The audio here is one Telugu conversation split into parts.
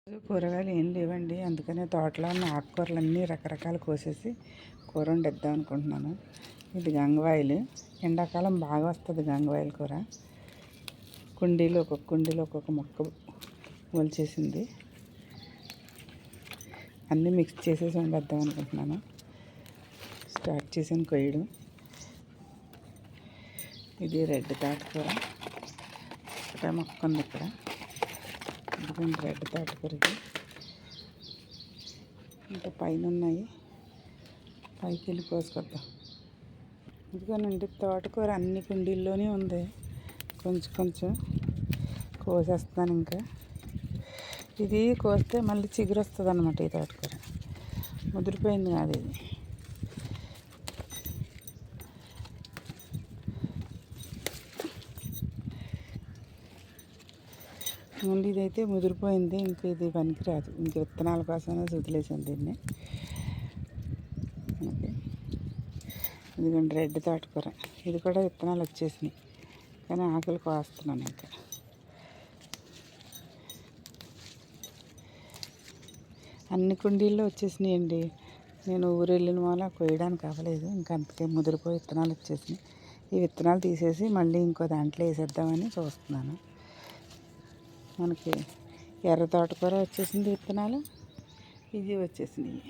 కూరగాయలు ఏం లేవండి, అందుకనే తోటలో ఉన్న ఆకుకూరలన్నీ రకరకాలు కోసేసి కూర వండిద్దాం అనుకుంటున్నాను. ఇది గంగవాయిలు, ఎండాకాలం బాగా వస్తుంది గంగవాయిల కూర. కుండీలో ఒక్కొక్క మొక్క మొలిచేసింది. అన్నీ మిక్స్ చేసేసి వండిద్దాం అనుకుంటున్నాను. స్టార్ట్ చేసాను కొయ్యడం. ఇది రెడ్ తోటకూర, ఒకటే మొక్క ఉంది ఇక్కడ. ఇదిగోండి రెడ్ తోటకూరకి ఇంకా పైన ఉన్నాయి, పైకి వెళ్ళి కోసుకొద్దాం. ఇదిగోనండి తోటకూర అన్ని కుండీల్లోనే ఉంది. కొంచెం కోసేస్తాను. ఇంకా ఇది కోస్తే మళ్ళీ చిగురు వస్తుంది అన్నమాట. ఈ తోటకూర ముదిరిపోయింది కాదు ఇది. మళ్ళీ ఇదైతే ముదిరిపోయింది, ఇంకా ఇది పనికిరాదు. ఇంక విత్తనాల కోసమే వదిలేసాను దీన్ని. ఇదిగోండి రెడ్ తోటకూర, ఇది కూడా విత్తనాలు వచ్చేసినాయి, కానీ ఆకులు కోస్తున్నాను. ఇంకా అన్ని కుండీల్లో వచ్చేసినాయండి. నేను ఊరు వెళ్ళిన వల్ల కొయ్యడానికి అవ్వలేదు. ఇంకా అంతకే ముదిరిపోయి విత్తనాలు వచ్చేసినాయి. ఈ విత్తనాలు తీసేసి మళ్ళీ ఇంకో దాంట్లో వేసేద్దామని చూస్తున్నాను. మనకి ఎర్ర తోటకూర వచ్చేసింది విత్తనాలు, ఇది వచ్చేసినాయి.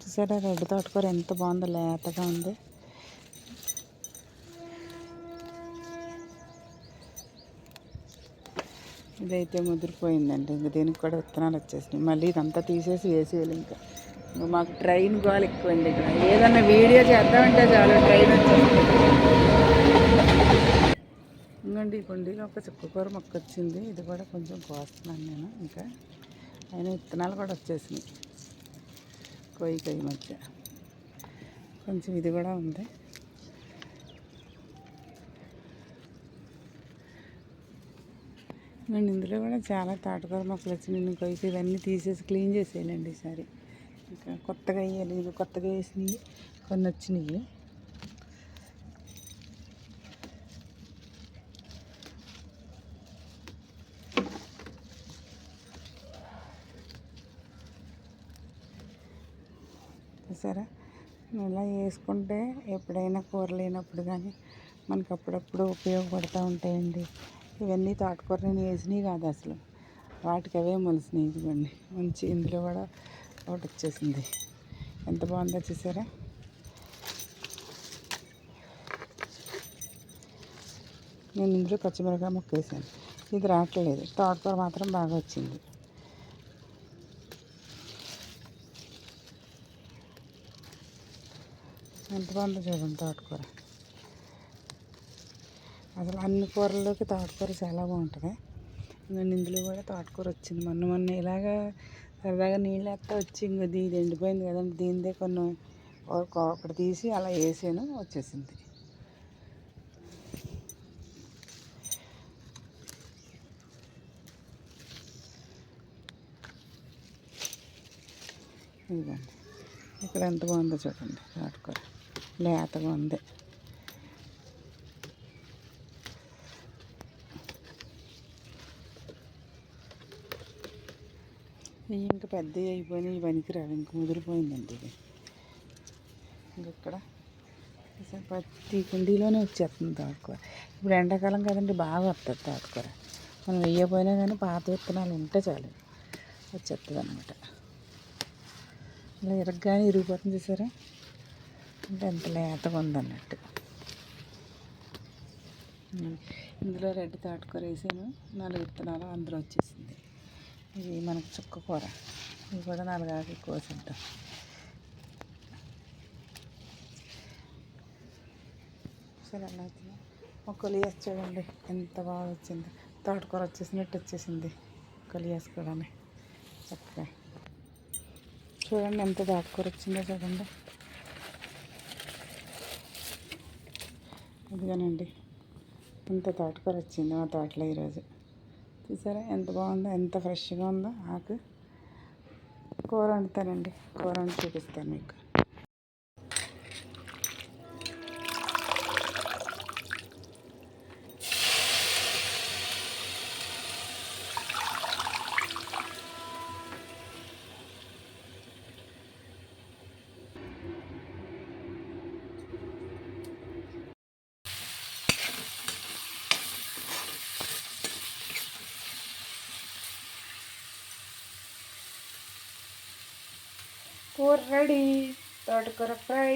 చూసారా రెడ్ తోటకూర ఎంత బాగుందో, లేతగా ఉంది. ఇదైతే ముదిరిపోయిందండి. ఇంక దీనికి కూడా విత్తనాలు వచ్చేసినాయి. మళ్ళీ ఇదంతా తీసేసి వేసేయాలి. ఇంకా మాకు ట్రైన్ గోల్ ఎక్కువండి ఇక్కడ. ఏదన్నా వీడియో చేద్దామంటే చాలు ట్రైన్ వచ్చేస్తుంది. ఇంకండి ఈ కుండీలో ఒక చుక్కకూర మొక్క వచ్చింది, ఇది కూడా కొంచెం కోస్తున్నాను నేను. ఇంకా అయినా విత్తనాలు కూడా వచ్చేసినాయి కొయ్యి మధ్య. కొంచెం ఇది కూడా ఉంది. నేను ఇందులో కూడా చాలా తోటకూర మొక్కలు వచ్చినాయి. నేను కొయ్యి ఇవన్నీ తీసేసి క్లీన్ చేసేయాలండి ఈసారి. ఇంకా కొత్తగా వేయాలి. ఇది కొత్తగా వేసినవి కొన్ని వచ్చినాయి. చూసారా, ఇలా వేసుకుంటే ఎప్పుడైనా కూర లేనప్పుడు కానీ మనకు అప్పుడప్పుడు ఉపయోగపడుతూ ఉంటాయండి. ఇవన్నీ తోటకూర నేను వేసినవి కాదు అసలు, వాటికి అవే మొలిసినాయి. ఇదిగోండి మంచి, ఇందులో కూడా ఒకటి వచ్చేసింది. ఎంత బాగుందో చూసారా. నేను ఇందులో పచ్చిమిరపకాయ ముక్క వేసాను, ఇది రావట్లేదు. తోటకూర మాత్రం బాగా వచ్చింది. ఎంత బాగుందో చూడండి తోటకూర. అసలు అన్ని కూరల్లోకి తోటకూర చాలా బాగుంటుంది. నేను ఇందులో కూడా తోటకూర వచ్చింది. మొన్న ఇలాగా సరదాగా నీళ్ళు వేస్తా వచ్చి ఇంక ఇది ఎండిపోయింది కదండి, దీనిదే కొన్ని ఒకటి తీసి అలా వేసాను, వచ్చేసింది. ఇదిగోండి ఇక్కడ ఎంత బాగుందో చూడండి తోటకూర, లేతగా ఉంది. ఇవి ఇంకా పెద్దవి అయిపోయినాయి, ఈ పనికిరావు. ఇంక ముదిరిపోయిందండి ఇది. ఇంకెక్కడ ప్రతి కుండీలోనే వచ్చేస్తుంది తోటకూర. ఇప్పుడు ఎండాకాలం కదండి, బాగా వస్తుంది తోటకూర. మనం వేయకపోయినా కానీ పాత విత్తనాలు ఉంటే చాలు వచ్చేస్తుంది అన్నమాట. ఇలా ఇరగ్గానే ఇరిగిపోతుంది చూసారా, అంటే ఎంత లేతగా ఉందన్నట్టు. ఇందులో రెడ్ తోటకూర వేసాను, 4 విత్తనాలు అందులో వచ్చేసింది. ఇది మనకు చుక్కకూర, ఇది కూడా 4 ఆకులు కోసిద్దాం. సరే అలా మొక్కలు వేసి చూడండి ఎంత బాగా వచ్చింది. తోటకూర వచ్చేసినట్టు వచ్చేసింది. మొక్కలు వేసి కూడా చక్కగా చూడండి ఎంత తోటకూర వచ్చిందో చూడండి. ఇదిగానండి ఎంత తోటకూర వచ్చింది మా తోటలో ఈరోజు. చూసారా ఎంత బాగుందో, ఎంత ఫ్రెష్గా ఉందో ఆకు. కూర వండుతానండి, కూర వండి చూపిస్తాను మీకు. కూర రెడీ. తోటకూర ఫ్రై.